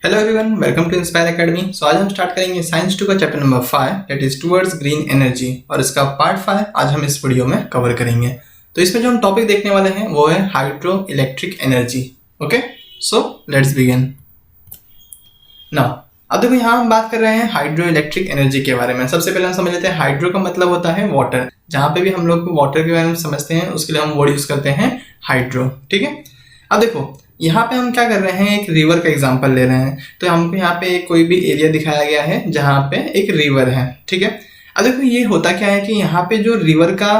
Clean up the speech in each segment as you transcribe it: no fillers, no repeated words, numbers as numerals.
Hello everyone, welcome to Inspire Academy. So आज हम start करेंगे साइंस 2 का chapter number 5 that is towards green energy और इसका पार्ट 5 आज हम इस वीडियो में कवर करेंगे। तो इसमें जो हम टॉपिक देखने वाले हैं वो है hydro electric energy. Okay, so let's begin now. अब देखो यहाँ हम बात कर रहे हैं हाइड्रो इलेक्ट्रिक एनर्जी के बारे में। सबसे पहले हम समझ लेते हैं हाइड्रो का मतलब होता है वाटर। जहाँ पे भी हम लोग वाटर के बारे में समझते हैं उसके लिए हम वर्ड यूज करते हैं हाइड्रो। ठीक है, अब देखो यहाँ पे हम क्या कर रहे हैं, एक रिवर का एग्जांपल ले रहे हैं। तो हमको यहाँ पे कोई भी एरिया दिखाया गया है जहाँ पे एक रिवर है। ठीक है, अब देखो ये होता क्या है कि यहाँ पे जो रिवर का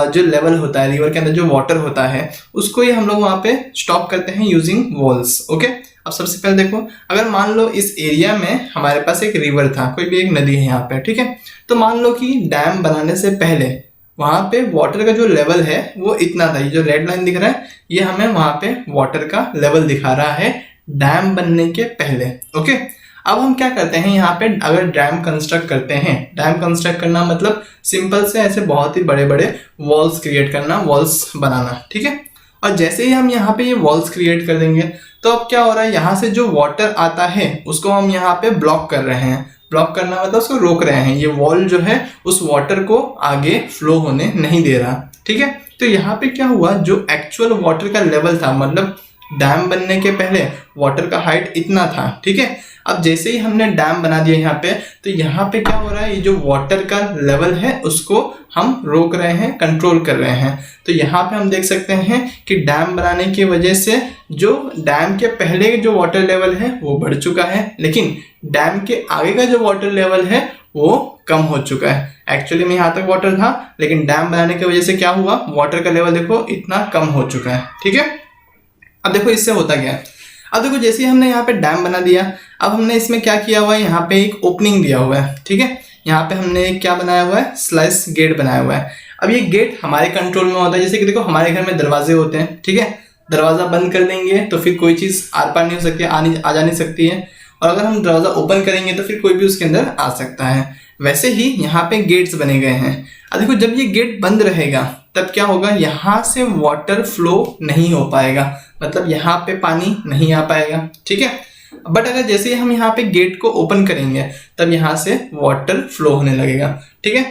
जो लेवल होता है, रिवर के अंदर जो वाटर होता है उसको ही हम लोग वहाँ पे स्टॉप करते हैं यूजिंग वॉल्स। ओके, अब सबसे पहले देखो, अगर मान लो इस एरिया में हमारे पास एक रिवर था, कोई भी एक नदी है यहाँ पे। ठीक है, तो मान लो कि डैम बनाने से पहले वहां पे वाटर का जो लेवल है वो इतना था। ये जो रेड लाइन दिख रहा है ये हमें वहां पे वाटर का लेवल दिखा रहा है डैम बनने के पहले। ओके, अब हम क्या करते हैं यहाँ पे, अगर डैम कंस्ट्रक्ट करते हैं, डैम कंस्ट्रक्ट करना मतलब सिंपल से ऐसे बहुत ही बड़े बड़े वॉल्स क्रिएट करना, वॉल्स बनाना। ठीक है, और जैसे ही हम यहाँ पे ये वॉल्स क्रिएट कर देंगे तो अब क्या हो रहा है, यहाँ से जो वाटर आता है उसको हम यहाँ पे ब्लॉक कर रहे हैं। ब्लॉक करना मतलब उसको रोक रहे हैं। ये वॉल जो है उस वाटर को आगे फ्लो होने नहीं दे रहा। ठीक है, तो यहाँ पे क्या हुआ, जो एक्चुअल वाटर का लेवल था, मतलब डैम बनने के पहले वाटर का हाइट इतना था। ठीक है, अब जैसे ही हमने डैम बना दिया यहाँ पे, तो यहाँ पे क्या हो रहा है, ये जो वाटर का लेवल है उसको हम रोक रहे हैं, कंट्रोल कर रहे हैं। तो यहाँ पे हम देख सकते हैं कि डैम बनाने की वजह से जो डैम के पहले जो वाटर लेवल है वो बढ़ चुका है, लेकिन डैम के आगे का जो वाटर लेवल है वो कम हो चुका है। एक्चुअली में यहाँ तक वाटर था, लेकिन डैम बनाने की वजह से क्या हुआ, वाटर का लेवल देखो इतना कम हो चुका है। ठीक है, अब देखो इससे होता क्या है। अब देखो जैसे ही हमने यहाँ पे डैम बना दिया, अब हमने इसमें क्या किया हुआ है, यहाँ पे एक ओपनिंग दिया हुआ है। ठीक है, यहाँ पे हमने क्या बनाया हुआ है, स्लाइस गेट बनाया हुआ है। अब ये गेट हमारे कंट्रोल में होता है। जैसे कि देखो हमारे घर में दरवाजे होते हैं। ठीक है, दरवाजा बंद कर देंगे तो फिर कोई चीज आर पार नहीं हो सकती, आ जा नहीं सकती है, और अगर हम दरवाजा ओपन करेंगे तो फिर कोई भी उसके अंदर आ सकता है। वैसे ही यहाँ पे गेट्स बने गए हैं। अब देखो जब ये गेट बंद रहेगा तब क्या होगा, यहाँ से वाटर फ्लो नहीं हो पाएगा, मतलब यहाँ पे पानी नहीं आ पाएगा। ठीक है, बट अगर जैसे ही हम यहाँ पे गेट को ओपन करेंगे तब यहाँ से वाटर फ्लो होने लगेगा। ठीक है,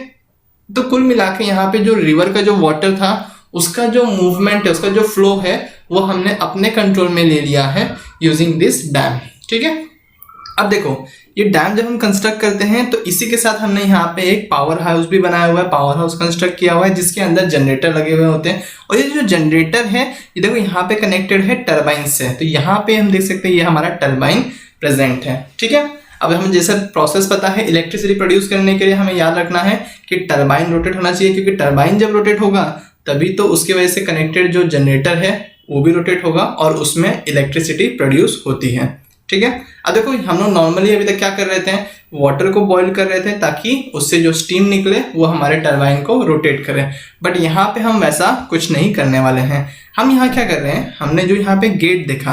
तो कुल मिला के यहाँ पे जो रिवर का जो वाटर था उसका जो मूवमेंट है, उसका जो फ्लो है वो हमने अपने कंट्रोल में ले लिया है यूजिंग दिस डैम। ठीक है, अब देखो ये डैम जब हम कंस्ट्रक्ट करते हैं तो इसी के साथ हमने यहाँ पे एक पावर हाउस भी बनाया हुआ है, पावर हाउस कंस्ट्रक्ट किया हुआ है जिसके अंदर जनरेटर लगे हुए होते हैं। और ये जो जनरेटर है ये देखो यहाँ पे कनेक्टेड है टरबाइन से। तो यहाँ पे हम देख सकते हैं ये हमारा टरबाइन प्रेजेंट है। ठीक है, अब हमें जैसा प्रोसेस पता है, इलेक्ट्रिसिटी प्रोड्यूस करने के लिए हमें याद रखना है कि टरबाइन रोटेट होना चाहिए, क्योंकि टरबाइन जब रोटेट होगा तभी तो उसकी वजह से कनेक्टेड जो जनरेटर है वो भी रोटेट होगा और उसमें इलेक्ट्रिसिटी प्रोड्यूस होती है। ठीक है, अब देखो हम लोग नॉर्मली अभी तक क्या कर रहे थे, वाटर को बॉईल कर रहे थे ताकि उससे जो स्टीम निकले वो हमारे टरबाइन को रोटेट करे। बट यहाँ पे हम वैसा कुछ नहीं करने वाले हैं। हम यहाँ क्या कर रहे हैं, हमने जो यहाँ पे गेट देखा,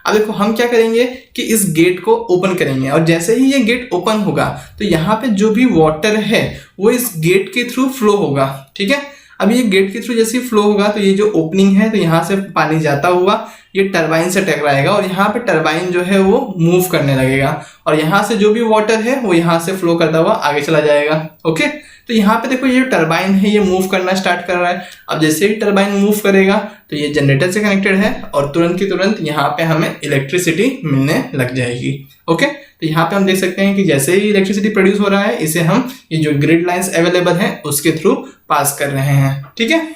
अब देखो हम क्या करेंगे कि इस गेट को ओपन करेंगे, और जैसे ही ये गेट ओपन होगा तो यहाँ पे जो भी वाटर है वो इस गेट के थ्रू फ्लो होगा। ठीक है, अब ये गेट के थ्रू जैसे फ्लो होगा तो ये जो ओपनिंग है तो यहाँ से पानी जाता हुआ ये टरबाइन से टकराएगा और यहाँ पे टरबाइन जो है वो मूव करने लगेगा, और यहाँ से जो भी वाटर है वो यहाँ से फ्लो करता हुआ आगे चला जाएगा। ओके, तो यहाँ पे देखो ये टरबाइन है ये मूव करना स्टार्ट कर रहा है। अब जैसे ही टरबाइन मूव करेगा तो ये जनरेटर से कनेक्टेड है और तुरंत की तुरंत यहाँ पे हमें इलेक्ट्रिसिटी मिलने लग जाएगी। ओके, तो यहाँ पे हम देख सकते हैं कि जैसे ही इलेक्ट्रिसिटी प्रोड्यूस हो रहा है इसे हम ये जो ग्रिड लाइंस अवेलेबल है उसके थ्रू पास कर रहे हैं। ठीक है,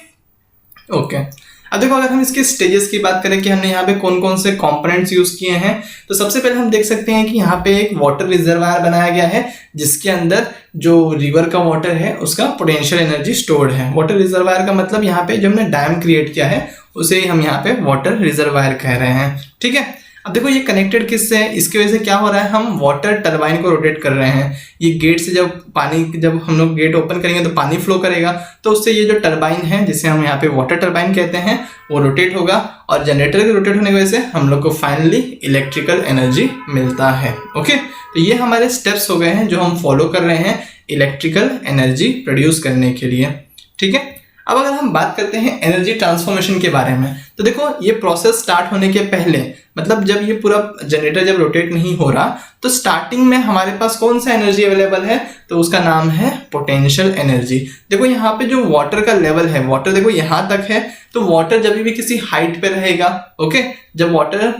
ओके, अब देखो अगर हम इसके स्टेजेस की बात करें कि हमने यहाँ पे कौन कौन से कंपोनेंट्स यूज किए हैं, तो सबसे पहले हम देख सकते हैं कि यहाँ पे एक वाटर रिजर्वायर बनाया गया है जिसके अंदर जो रिवर का वाटर है उसका पोटेंशियल एनर्जी स्टोर्ड है। वाटर रिजर्वायर का मतलब यहाँ पे जो हमने डैम क्रिएट किया है उसे ही हम यहाँ पे वाटर रिजर्वायर कह रहे हैं। ठीक है, अब देखो ये कनेक्टेड किससे है, इसकी वजह से क्या हो रहा है, हम वाटर टरबाइन को रोटेट कर रहे हैं। ये गेट से जब हम लोग गेट ओपन करेंगे तो पानी फ्लो करेगा, तो उससे ये जो टरबाइन है जिसे हम यहाँ पे वाटर टरबाइन कहते हैं वो रोटेट होगा, और जनरेटर के रोटेट होने की वजह से हम लोग को फाइनली इलेक्ट्रिकल एनर्जी मिलता है। ओके, तो ये हमारे स्टेप्स हो गए हैं जो हम फॉलो कर रहे हैं इलेक्ट्रिकल एनर्जी प्रोड्यूस करने के लिए। ठीक है, अब अगर हम बात करते हैं एनर्जी ट्रांसफॉर्मेशन के बारे में, तो देखो ये प्रोसेस स्टार्ट होने के पहले, मतलब जब ये पूरा जनरेटर जब रोटेट नहीं हो रहा, तो स्टार्टिंग में हमारे पास कौन सा एनर्जी अवेलेबल है, तो उसका नाम है पोटेंशियल एनर्जी। देखो यहाँ पे जो वाटर का लेवल है, वाटर देखो यहाँ तक है, तो वाटर जब भी किसी हाइट पे रहेगा, ओके, जब वाटर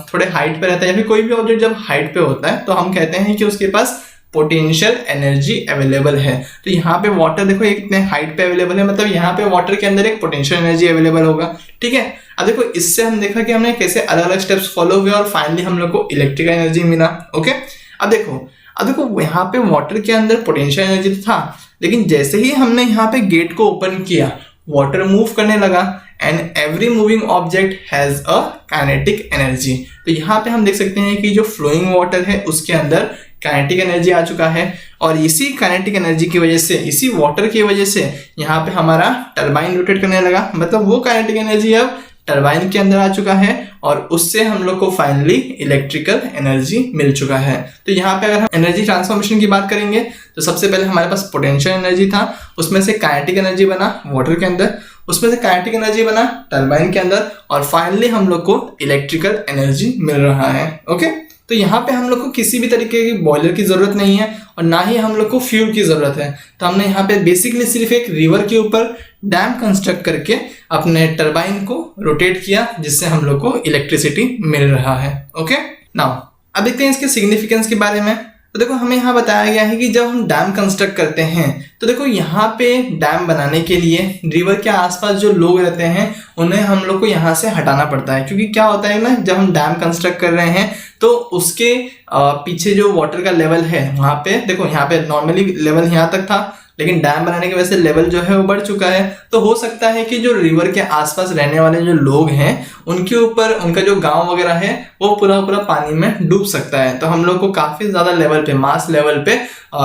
थोड़े हाइट पे रहता है या फिर कोई भी ऑब्जेक्ट जब हाइट पे होता है, तो हम कहते हैं कि उसके पास पोटेंशियल एनर्जी अवेलेबल है। तो यहाँ पे वाटर देखो एक इतने हाइट पे अवेलेबल है, मतलब यहाँ पे वाटर के अंदर एक पोटेंशियल एनर्जी अवेलेबल होगा, ठीक है। अब देखो इससे हम देखा कि हमने कैसे अलग अलग स्टेप्स फॉलो हुए और फाइनली हम लोग को इलेक्ट्रिकल एनर्जी मिला, ओके। अब देखो यहाँ पे वाटर के अंदर पोटेंशियल एनर्जी था, लेकिन जैसे ही हमने यहाँ पे गेट को ओपन किया, वाटर मूव करने लगा and every moving object has a kinetic energy. तो यहाँ पे हम देख सकते हैं कि जो फ्लोइंग वाटर है उसके अंदर काइनेटिक एनर्जी आ चुका है, और इसी काइनेटिक एनर्जी की वजह से, इसी वाटर की वजह से यहाँ पे हमारा टरबाइन रोटेट करने लगा, मतलब वो काइनेटिक एनर्जी अब टरबाइन के अंदर आ चुका है और उससे हम लोग को फाइनली इलेक्ट्रिकल एनर्जी मिल चुका है। तो यहाँ पे अगर हम एनर्जी ट्रांसफॉर्मेशन की बात करेंगे, तो सबसे पहले हमारे पास पोटेंशियल एनर्जी था, उसमें से काइनेटिक एनर्जी बना वाटर के अंदर, उसमें से काइनेटिक एनर्जी बना टरबाइन के अंदर, और फाइनली हम लोग को इलेक्ट्रिकल एनर्जी मिल रहा है, ओके। तो यहाँ पे हम लोग को किसी भी तरीके की बॉयलर की जरूरत नहीं है और ना ही हम लोग को फ्यूल की जरूरत है। तो हमने यहाँ पे बेसिकली सिर्फ एक रिवर के ऊपर डैम कंस्ट्रक्ट करके अपने टरबाइन को रोटेट किया, जिससे हम लोग को इलेक्ट्रिसिटी मिल रहा है, ओके। नाउ अब देखते हैं इसके सिग्निफिकेंस के बारे में। तो देखो हमें यहाँ बताया गया है कि जब हम डैम कंस्ट्रक्ट करते हैं, तो देखो यहाँ पे डैम बनाने के लिए रिवर के आसपास जो लोग रहते हैं उन्हें हम लोग को यहाँ से हटाना पड़ता है, क्योंकि क्या होता है ना, जब हम डैम कंस्ट्रक्ट कर रहे हैं तो उसके पीछे जो वाटर का लेवल है वहाँ पे, देखो यहाँ पे नॉर्मली लेवल यहाँ तक था, लेकिन डैम बनाने की वजह से लेवल जो है वो बढ़ चुका है। तो हो सकता है कि जो रिवर के आसपास रहने वाले जो लोग हैं उनके ऊपर, उनका जो गांव वगैरह है वो पूरा पानी में डूब सकता है। तो हम लोग को काफी ज्यादा लेवल पे, मास लेवल पे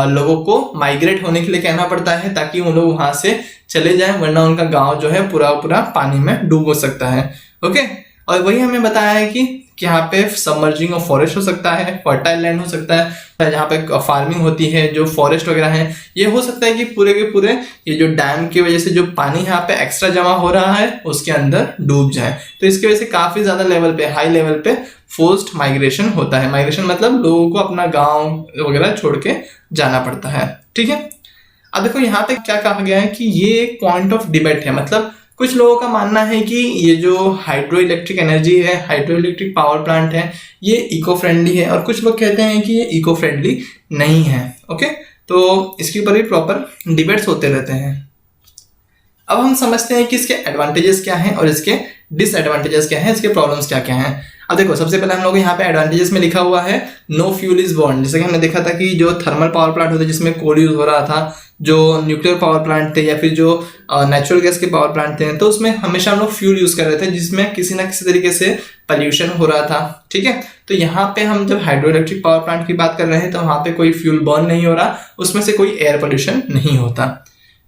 लोगों को माइग्रेट होने के लिए कहना पड़ता है, ताकि वो लोग वहां से चले जाएं, वरना उनका गाँव जो है पूरा पानी में डूब सकता है, ओके। और वही हमें बताया है कि यहाँ पे सबमर्जिंग ऑफ फॉरेस्ट हो सकता है, फर्टाइल लैंड हो सकता है, जहाँ पे फार्मिंग होती है, जो फॉरेस्ट वगैरह है, ये हो सकता है कि पूरे के पूरे ये जो डैम की वजह से जो पानी यहाँ पे एक्स्ट्रा जमा हो रहा है उसके अंदर डूब जाए। तो इसकी वजह से काफी ज्यादा लेवल पे, हाई लेवल पे फोर्स्ड माइग्रेशन होता है। माइग्रेशन मतलब लोगों को अपना गाँव वगैरह छोड़ के जाना पड़ता है, ठीक है। अब देखो यहाँ पे क्या कहा गया है कि ये एक पॉइंट ऑफ डिबेट है, मतलब कुछ लोगों का मानना है कि ये जो हाइड्रो इलेक्ट्रिक एनर्जी है, हाइड्रो इलेक्ट्रिक पावर प्लांट है, ये इको फ्रेंडली है, और कुछ लोग कहते हैं कि ये इको फ्रेंडली नहीं है, ओके। तो इसके ऊपर भी प्रॉपर डिबेट्स होते रहते हैं। अब हम समझते हैं कि इसके एडवांटेजेस क्या हैं और इसके डिसएडवांटेजेस क्या हैं, इसके प्रॉब्लम्स क्या क्या हैं। अब देखो सबसे पहले हम लोग यहाँ पे एडवांटेजेस में लिखा हुआ है नो फ्यूल इज बर्न। जैसे कि हमने देखा था कि जो थर्मल पावर प्लांट होते जिसमें कोल यूज हो रहा था, जो न्यूक्लियर पावर प्लांट थे या फिर जो नेचुरल गैस के पावर प्लांट थे, तो उसमें हमेशा हम लोग फ्यूल यूज कर रहे थे, जिसमें किसी ना किसी तरीके से पॉल्यूशन हो रहा था, ठीक है। तो यहाँ पे हम जब हाइड्रो इलेक्ट्रिक पावर प्लांट की बात कर रहे हैं तो वहाँ पे कोई फ्यूल बर्न नहीं हो रहा, उसमें से कोई एयर पोल्यूशन नहीं होता।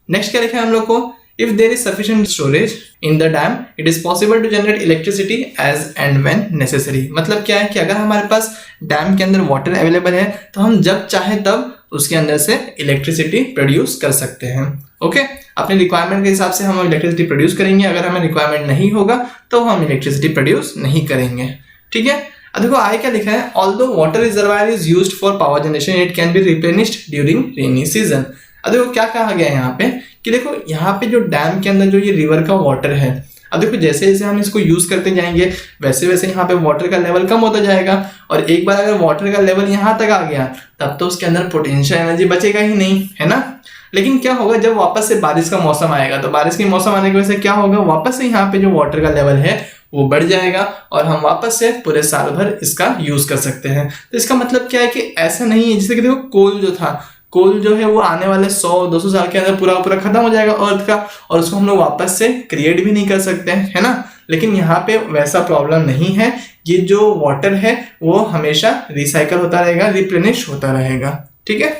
नेक्स्ट क्या लिखा है हम लोग को, if there is sufficient storage in the dam it is possible to generate electricity as and when necessary। मतलब क्या है कि अगर हमारे पास डैम के अंदर वाटर अवेलेबल है तो हम जब चाहे तब उसके अंदर से इलेक्ट्रिसिटी प्रोड्यूस कर सकते हैं, ओके। अपने रिक्वायरमेंट के हिसाब से हम इलेक्ट्रिसिटी प्रोड्यूस करेंगे, अगर हमें रिक्वायरमेंट नहीं होगा तो हम इलेक्ट्रिसिटी प्रोड्यूस नहीं करेंगे, ठीक है। अब देखो आगे क्या लिखा है, although water reservoir is used for power generation it can be replenished during rainy season. अब देखो क्या कहा गया है यहाँ पे कि देखो यहाँ पे जो डैम के अंदर जो ये रिवर का वाटर है, अब देखो जैसे जैसे हम इसको यूज करते जाएंगे वैसे वैसे यहाँ पे वाटर का लेवल कम होता जाएगा, और एक बार अगर वाटर का लेवल यहाँ तक आ गया तब तो उसके अंदर पोटेंशियल एनर्जी बचेगा ही नहीं, है ना। लेकिन क्या होगा जब वापस से बारिश का मौसम आएगा, तो बारिश के मौसम आने की वजह से क्या होगा, वापस से यहाँ पे जो वाटर का लेवल है वो बढ़ जाएगा और हम वापस से पूरे साल भर इसका यूज कर सकते हैं। तो इसका मतलब क्या है कि ऐसा नहीं है, जैसे कि देखो कोल जो था, कोल जो है वो आने वाले 100-200 साल के अंदर पूरा खत्म हो जाएगा अर्थ का, और उसको हम लोग वापस से क्रिएट भी नहीं कर सकते हैं, है ना। लेकिन यहाँ पे वैसा प्रॉब्लम नहीं है, ये जो वाटर है वो हमेशा रिसाइकल होता रहेगा, रिप्लेनिश होता रहेगा, ठीक है।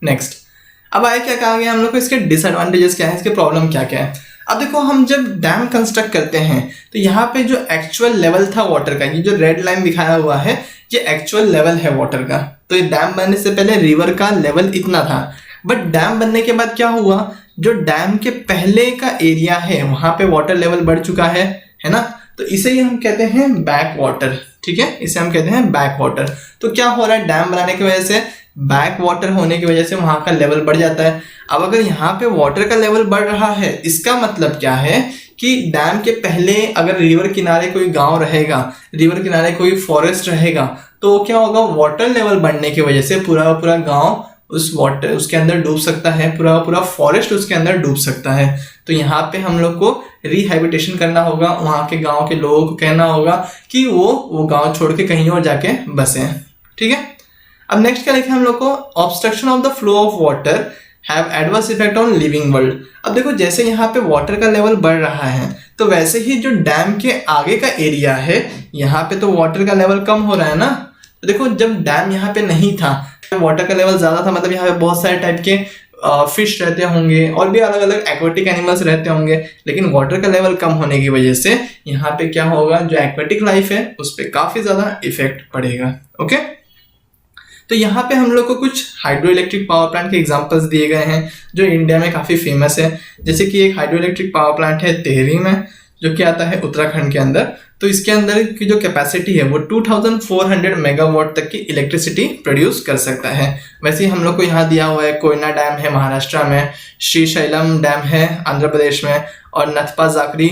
नेक्स्ट अब आए क्या कहा गया हम लोग को, इसके डिसएडवांटेजेस क्या है, इसके प्रॉब्लम क्या क्या है। अब देखो हम जब डैम कंस्ट्रक्ट करते हैं तो यहाँ पे जो एक्चुअल लेवल था वाटर का, ये जो रेड लाइन दिखाया हुआ है ये एक्चुअल लेवल है वाटर का। तो ये डैम बनने से पहले रिवर का लेवल इतना था, बट डैम बनने के बाद क्या हुआ, जो डैम के पहले का एरिया है वहां पे वाटर लेवल बढ़ चुका है ना, तो इसे ही हम कहते हैं बैक वाटर। ठीक है, इसे हम कहते हैं बैक वाटर। तो क्या हो रहा है, डैम बनाने की वजह से, बैक वाटर होने की वजह से वहां का लेवल बढ़ जाता है। अब अगर यहाँ पे वाटर का लेवल बढ़ रहा है, इसका मतलब क्या है कि डैम के पहले अगर रिवर किनारे कोई गांव रहेगा, रिवर किनारे कोई फॉरेस्ट रहेगा, तो क्या होगा, वाटर लेवल बढ़ने की वजह से पूरा पूरा गांव उस वाटर उसके अंदर डूब सकता है, पूरा पूरा फॉरेस्ट उसके अंदर डूब सकता है। तो यहाँ पे हम लोग को रिहैबिटेशन करना होगा, वहां के गांव के लोगों को कहना होगा कि वो गांव छोड़ के कहीं और जाके बसे। ठीक है, अब नेक्स्ट क्या लिखा है हम लोग को, obstruction of the flow of water have adverse effect on living world. अब देखो जैसे यहाँ पे वाटर का लेवल बढ़ रहा है, तो वैसे ही जो डैम के आगे का एरिया है, यहाँ पे तो वाटर का लेवल कम हो रहा है ना। तो देखो जब डैम यहाँ पे नहीं था, वाटर का लेवल ज्यादा था, मतलब यहाँ पे बहुत सारे टाइप के फिश रहते होंगे और भी अलग अलग एक्वेटिक एनिमल्स रहते होंगे, लेकिन वाटर का लेवल कम होने की वजह से यहाँ पे क्या होगा, जो एक्वेटिक लाइफ है उस पर काफी ज्यादा इफेक्ट पड़ेगा। ओके, तो यहाँ पे हम लोग को कुछ हाइड्रो इलेक्ट्रिक पावर प्लांट के एग्जांपल्स दिए गए हैं जो इंडिया में काफी फेमस है। जैसे कि एक हाइड्रो इलेक्ट्रिक पावर प्लांट है टेहरी में, जो कि आता है उत्तराखंड के अंदर। तो इसके अंदर की जो कैपेसिटी है वो 2400 मेगावाट तक की इलेक्ट्रिसिटी प्रोड्यूस कर सकता है। वैसे ही हम लोग को यहाँ दिया हुआ है कोयना डैम है महाराष्ट्र में, श्रीशैलम डैम है आंध्र प्रदेश में, और नथपा जाकरी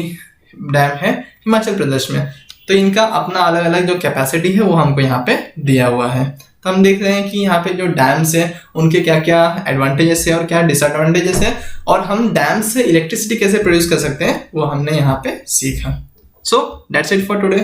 डैम है हिमाचल प्रदेश में। तो इनका अपना अलग अलग जो कैपेसिटी है वो हमको यहाँ पे दिया हुआ है। तो हम देख रहे हैं कि यहाँ पे जो डैम्स है उनके क्या क्या एडवांटेजेस है और क्या डिसएडवांटेजेस है, और हम डैम से इलेक्ट्रिसिटी कैसे प्रोड्यूस कर सकते हैं वो हमने यहाँ पे सीखा। So that's it for today.